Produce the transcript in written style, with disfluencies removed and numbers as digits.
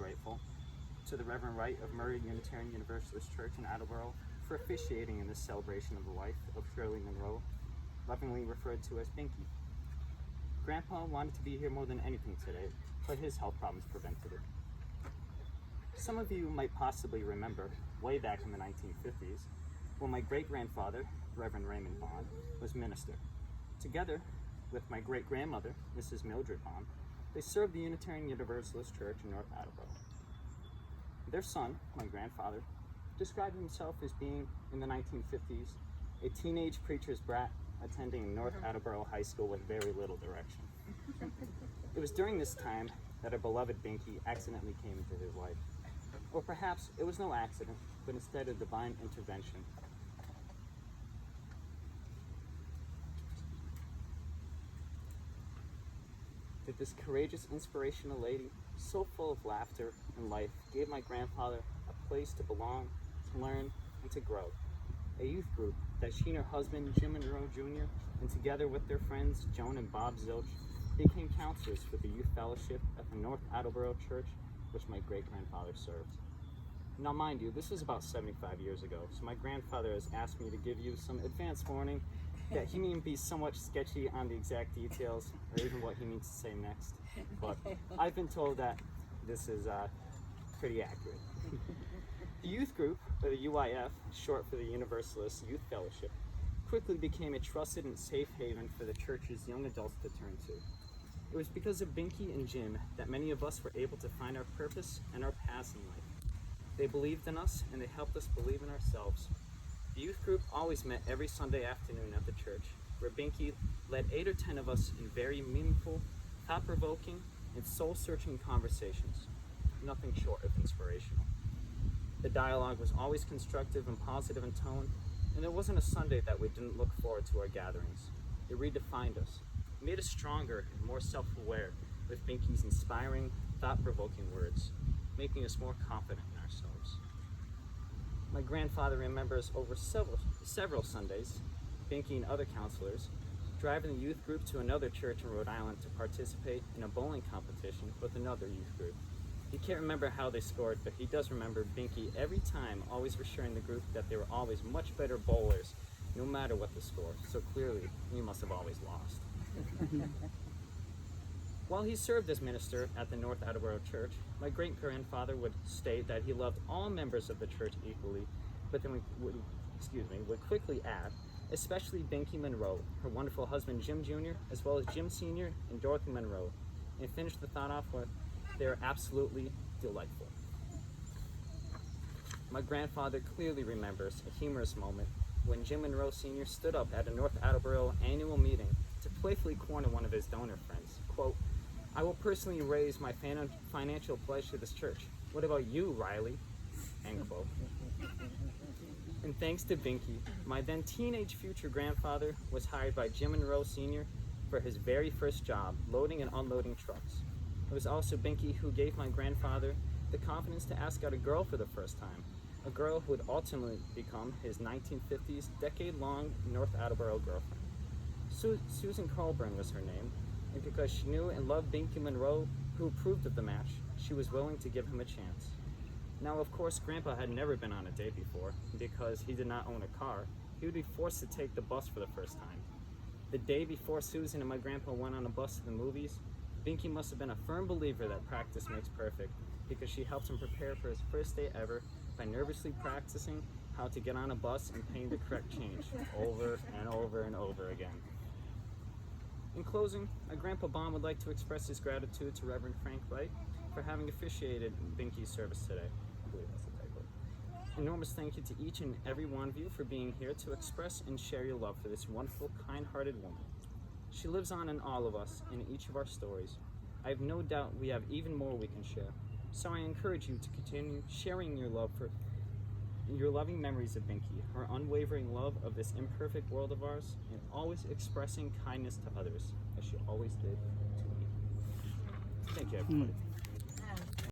grateful to the Reverend Wright of Murray Unitarian Universalist Church in Attleboro for officiating in this celebration of the life of Shirley Monroe, lovingly referred to as Binky. Grandpa wanted to be here more than anything today, but his health problems prevented it. Some of you might possibly remember, way back in the 1950s, when my great-grandfather, Reverend Raymond Bond, was minister. Together with my great-grandmother, Mrs. Mildred Bond, they served the Unitarian Universalist Church in North Attleboro. Their son, my grandfather, described himself as being, in the 1950s, a teenage preacher's brat attending North Attleboro High School with very little direction. It was during this time that our beloved Binky accidentally came into his life. Or perhaps it was no accident, but instead a divine intervention. That this courageous, inspirational lady, so full of laughter and life, gave my grandfather a place to belong, to learn, and to grow. A youth group that she and her husband, Jim Monroe Jr., and together with their friends, Joan and Bob Zilch, became counselors for the youth fellowship at the North Attleboro Church, which my great-grandfather served. Now mind you, this was about 75 years ago, so my grandfather has asked me to give you some advance warning that he may be somewhat sketchy on the exact details, or even what he means to say next, but I've been told that this is pretty accurate. The youth group, or the UIF, short for the Universalist Youth Fellowship, quickly became a trusted and safe haven for the church's young adults to turn to. It was because of Binky and Jim that many of us were able to find our purpose and our paths in life. They believed in us, and they helped us believe in ourselves. The youth group always met every Sunday afternoon at the church, where Binky led 8 or 10 of us in very meaningful, thought-provoking, and soul-searching conversations, nothing short of inspirational. The dialogue was always constructive and positive in tone, and there wasn't a Sunday that we didn't look forward to our gatherings. It redefined us, made us stronger and more self-aware with Binky's inspiring, thought-provoking words, making us more confident in ourselves. My grandfather remembers over several Sundays, Binky and other counselors, driving the youth group to another church in Rhode Island to participate in a bowling competition with another youth group. He can't remember how they scored, but he does remember Binky every time always reassuring the group that they were always much better bowlers, no matter what the score, so clearly we must have always lost. While he served as minister at the North Attleboro Church, my great-grandfather would state that he loved all members of the church equally, but then would quickly add, especially Binky Monroe, her wonderful husband Jim Jr., as well as Jim Sr. and Dorothy Monroe, and finished the thought off with, they are absolutely delightful. My grandfather clearly remembers a humorous moment when Jim Monroe Sr. stood up at a North Attleboro annual meeting to playfully corner one of his donor friends. Quote, "I will personally raise my financial pledge to this church. What about you, Riley?" End quote. And thanks to Binky, my then teenage future grandfather was hired by Jim Monroe Sr. for his very first job, loading and unloading trucks. It was also Binky who gave my grandfather the confidence to ask out a girl for the first time, a girl who would ultimately become his 1950s decade-long North Attleboro girlfriend. Susan Colburn was her name, and because she knew and loved Binky Monroe, who approved of the match, she was willing to give him a chance. Now, of course, Grandpa had never been on a date before, because he did not own a car. He would be forced to take the bus for the first time. The day before Susan and my grandpa went on a bus to the movies, Binky must have been a firm believer that practice makes perfect, because she helped him prepare for his first date ever by nervously practicing how to get on a bus and paying the correct change over and over and over again. In closing, my Grandpa Bond would like to express his gratitude to Reverend Frank Wright for having officiated Binky's service today. I believe that's a typo. Enormous thank you to each and every one of you for being here to express and share your love for this wonderful, kind-hearted woman. She lives on in all of us, in each of our stories. I have no doubt we have even more we can share. So I encourage you to continue sharing your love for your loving memories of Binky, her unwavering love of this imperfect world of ours, and always expressing kindness to others, as she always did to me. Thank you, everybody.